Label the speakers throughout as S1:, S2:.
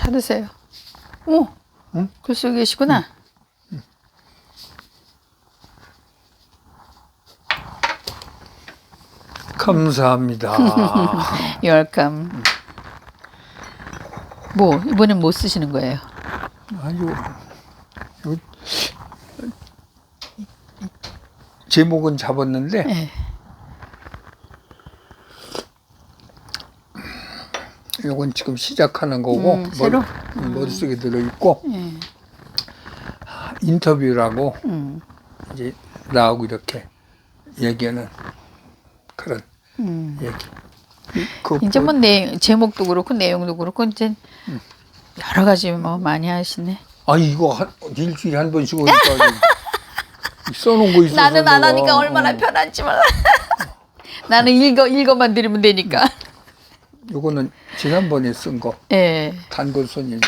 S1: 받으세요. 오,
S2: 응?
S1: 글 쓰고 계시구나.
S2: 감사합니다.
S1: welcome. 뭐 이번엔 뭐 쓰시는 거예요?
S2: 아유, 제목은 잡았는데
S1: 네.
S2: 이건 지금 시작하는 거고
S1: 새로?
S2: 머릿속에 들어있고
S1: 네.
S2: 인터뷰라고 이제 나하고 이렇게 얘기하는 그런 얘기.
S1: 이제 뭐 제목도 그렇고 내용도 그렇고 이제 여러 가지 뭐 많이 하시네.
S2: 아 이거 일주일에 한 번씩 오니까 써놓은 거 있어서
S1: 나는 안
S2: 내가.
S1: 하니까 얼마나 편한지 몰라. 나는 읽어만 드리면 되니까.
S2: 요거는 지난번에 쓴 거.
S1: 예.
S2: 단골 손님.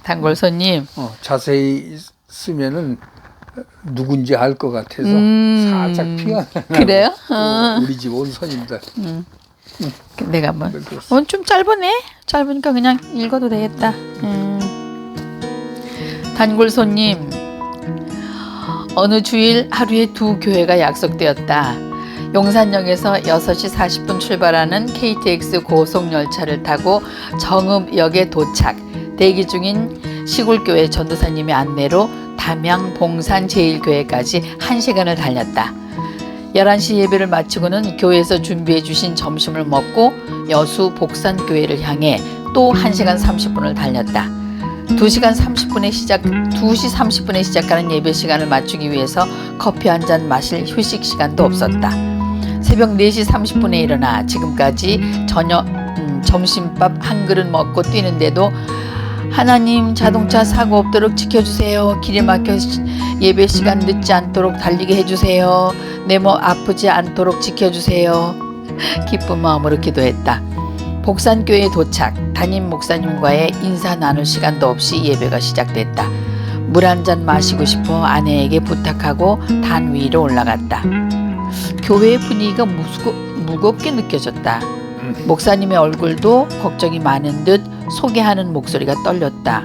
S1: 단골 손님.
S2: 자세히 쓰면은 누군지 알 것 같아서 살짝 피가 나고.
S1: 그래요?
S2: 우리 집 온 손님들.
S1: 내가 뭐 좀 짧으네. 짧으니까 그냥 읽어도 되겠다. 단골 손님. 어느 주일 하루에 2교회가 약속되었다. 용산역에서 6시 40분 출발하는 KTX 고속열차를 타고 정읍역에 도착. 대기 중인 시골교회 전도사님의 안내로 담양 봉산제일교회까지 1시간을 달렸다. 11시 예배를 마치고는 교회에서 준비해 주신 점심을 먹고 여수 복산교회를 향해 또 1시간 30분을 달렸다. 2시 30분에 시작하는 예배 시간을 맞추기 위해서 커피 한 잔 마실 휴식 시간도 없었다. 새벽 4시 30분에 일어나 지금까지 점심밥 한 그릇 먹고 뛰는데도 하나님 자동차 사고 없도록 지켜주세요. 길에 막혀 예배 시간 늦지 않도록 달리게 해주세요. 내 몸 아프지 않도록 지켜주세요. 기쁜 마음으로 기도했다. 복산교회에 도착. 담임 목사님과의 인사 나눌 시간도 없이 예배가 시작됐다. 물 한 잔 마시고 싶어 아내에게 부탁하고 단 위로 올라갔다. 교회의 분위기가 무겁게 느껴졌다. 목사님의 얼굴도 걱정이 많은 듯 소개하는 목소리가 떨렸다.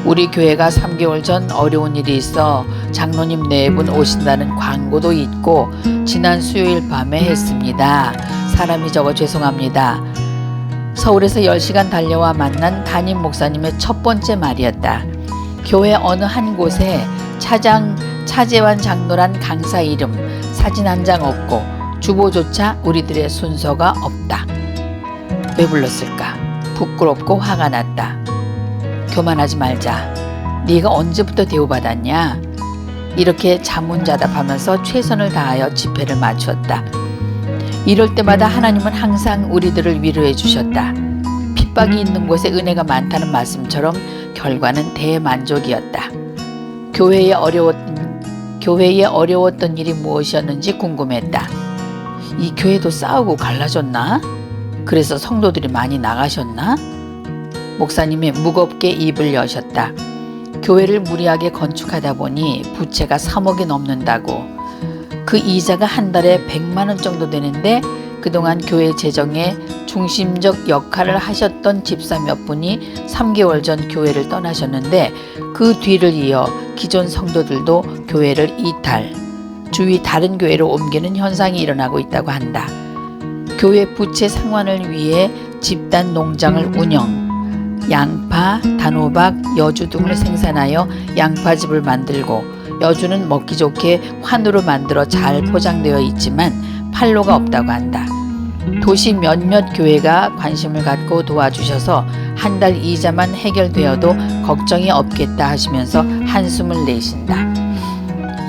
S1: 우리 교회가 3개월 전 어려운 일이 있어 장로님 4분 오신다는 광고도 있고 지난 수요일 밤에 했습니다. 사람이 적어 죄송합니다. 서울에서 10시간 달려와 만난 담임 목사님의 첫 번째 말이었다. 교회 어느 한 곳에 차재환 장로란 강사 이름, 사진 한 장 없고 주보조차 우리들의 순서가 없다. 왜 불렀을까? 부끄럽고 화가 났다. 교만하지 말자. 네가 언제부터 대우받았냐? 이렇게 자문자답하면서 최선을 다하여 집회를 마쳤다. 이럴 때마다 하나님은 항상 우리들을 위로해 주셨다. 핍박이 있는 곳에 은혜가 많다는 말씀처럼 결과는 대만족이었다. 교회에 어려웠던 일이 무엇이었는지 궁금했다. 이 교회도 싸우고 갈라졌나? 그래서 성도들이 많이 나가셨나? 목사님이 무겁게 입을 여셨다. 교회를 무리하게 건축하다 보니 부채가 3억이 넘는다고. 그 이자가 한 달에 100만 원 정도 되는데 그동안 교회 재정에 중심적 역할을 하셨던 집사 몇 분이 3개월 전 교회를 떠나셨는데 그 뒤를 이어 기존 성도들도 교회를 이탈, 주위 다른 교회로 옮기는 현상이 일어나고 있다고 한다. 교회 부채 상환을 위해 집단 농장을 운영, 양파, 단호박, 여주 등을 생산하여 양파즙을 만들고 여주는 먹기 좋게 환으로 만들어 잘 포장되어 있지만 판로가 없다고 한다. 도시 몇몇 교회가 관심을 갖고 도와주셔서 한 달 이자만 해결되어도 걱정이 없겠다 하시면서 한숨을 내쉰다.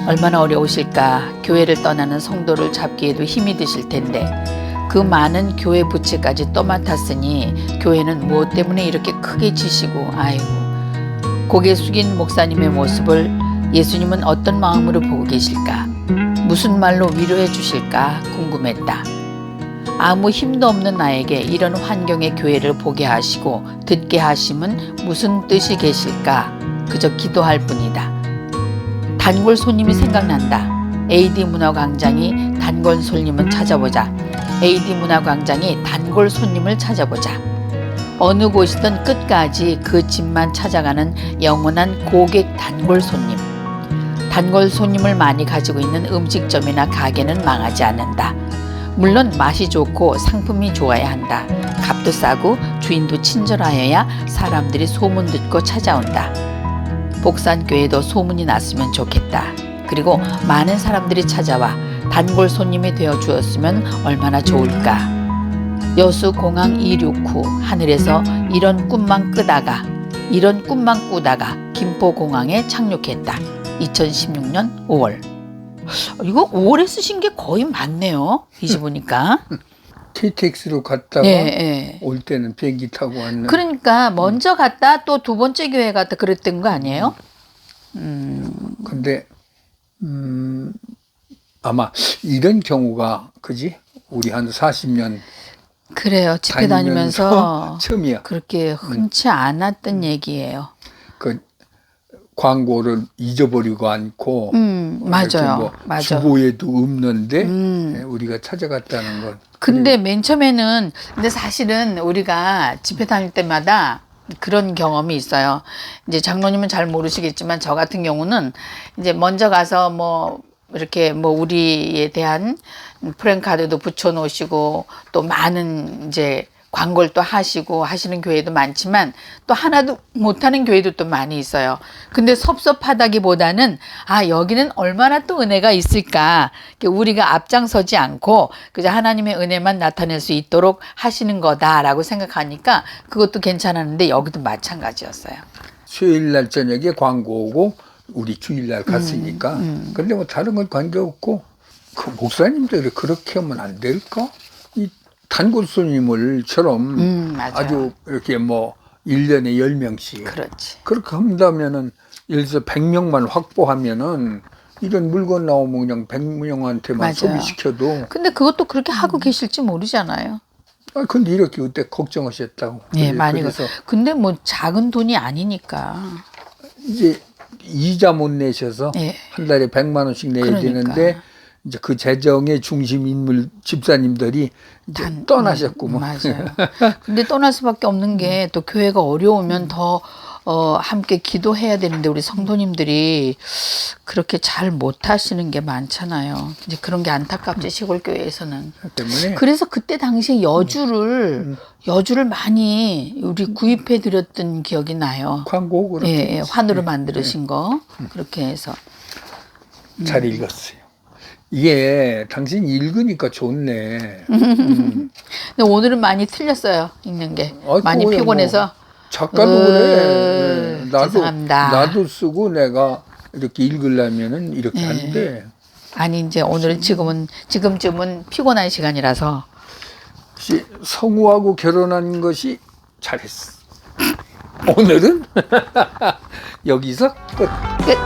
S1: 얼마나 어려우실까. 교회를 떠나는 성도를 잡기에도 힘이 드실 텐데 그 많은 교회 부채까지 떠맡았으니 교회는 무엇 때문에 이렇게 크게 지시고 아이고. 고개 숙인 목사님의 모습을 예수님은 어떤 마음으로 보고 계실까? 무슨 말로 위로해 주실까 궁금했다. 아무 힘도 없는 나에게 이런 환경의 교회를 보게 하시고 듣게 하심은 무슨 뜻이 계실까? 그저 기도할 뿐이다. 단골 손님이 생각난다. AD 문화광장이 단골 손님을 찾아보자. AD 문화광장이 단골 손님을 찾아보자. 어느 곳이든 끝까지 그 집만 찾아가는 영원한 고객 단골 손님. 단골 손님을 많이 가지고 있는 음식점이나 가게는 망하지 않는다. 물론 맛이 좋고 상품이 좋아야 한다. 값도 싸고 주인도 친절하여야 사람들이 소문 듣고 찾아온다. 복산교회도 소문이 났으면 좋겠다. 그리고 많은 사람들이 찾아와 단골 손님이 되어 주었으면 얼마나 좋을까. 여수 공항 이륙 후 하늘에서 이런 꿈만 꾸다가 김포공항에 착륙했다. 2016년 5월. 이거 5월에 쓰신 게 거의 맞네요. 이제 보니까.
S2: KTX로 갔다가
S1: 예.
S2: 올 때는 비행기 타고 왔는.
S1: 그러니까 먼저 갔다 또 두 번째 교회 갔다 그랬던 거 아니에요?
S2: 근데 아마 이런 경우가 그지? 우리 한 40년
S1: 그래요. 집회 다니면서
S2: 처음이야.
S1: 그렇게 흔치 않았던 얘기예요.
S2: 그 광고를 잊어버리고 않고 이렇게
S1: 맞아요.
S2: 뭐
S1: 맞아.
S2: 주보에도 없는데 우리가 찾아갔다는 건.
S1: 근데 맨 처음에는 근데 사실은 우리가 집회 다닐 때마다 그런 경험이 있어요. 이제 장로님은 잘 모르시겠지만 저 같은 경우는 이제 먼저 가서 뭐 이렇게 뭐 우리에 대한 프랜카드도 붙여 놓으시고 또 많은 이제 광고를 또 하시고 하시는 교회도 많지만 또 하나도 못하는 교회도 또 많이 있어요. 근데 섭섭하다기보다는 아 여기는 얼마나 또 은혜가 있을까. 우리가 앞장서지 않고 그저 하나님의 은혜만 나타낼 수 있도록 하시는 거다라고 생각하니까 그것도 괜찮았는데 여기도 마찬가지였어요.
S2: 수요일 날 저녁에 광고 오고 우리 주일 날 갔으니까. 근데 뭐 다른 건 관계없고 그 목사님들이 그렇게 하면 안 될까? 이 단골 손님을처럼 아주 이렇게 뭐 1년에 10명씩
S1: 그렇지.
S2: 그렇게 한다면은 예를 들어서 100명만 확보하면은 이런 물건 나오면 그냥 100명한테만
S1: 맞아요.
S2: 소비시켜도.
S1: 근데 그것도 그렇게 하고 계실지 모르잖아요.
S2: 아 근데 이렇게 그때 걱정하셨다고.
S1: 예, 많이.
S2: 그래서
S1: 근데 뭐 작은 돈이 아니니까.
S2: 이제 이자 못 내셔서
S1: 예.
S2: 한 달에 100만 원씩 내야
S1: 그러니까.
S2: 되는데 이제 그 재정의 중심 인물 집사님들이 이제 떠나셨구먼.
S1: 맞아요. 근데 떠날 수밖에 없는 게 또 교회가 어려우면 더 함께 기도해야 되는데 우리 성도님들이 그렇게 잘 못하시는 게 많잖아요. 이제 그런 게 안타깝지 시골 교회에서는.
S2: 때문에
S1: 그래서 그때 당시에 여주를 많이 우리 구입해 드렸던 기억이 나요.
S2: 광고 그렇게
S1: 예, 환으로 만들으신 거 그렇게 해서.
S2: 잘 읽었어요. 이게 당신 읽으니까 좋네.
S1: 근데 오늘은 많이 틀렸어요. 읽는 게.
S2: 아이고,
S1: 많이 피곤해서.
S2: 작가도 그래.
S1: 죄송합니다.
S2: 나도 쓰고 내가 이렇게 읽으려면은 이렇게
S1: 네.
S2: 하는데.
S1: 아니 이제 오늘은 지금쯤은 피곤한 시간이라서.
S2: 혹시 성우하고 결혼한 것이 잘했어. 오늘은 여기서 끝.
S1: 끝.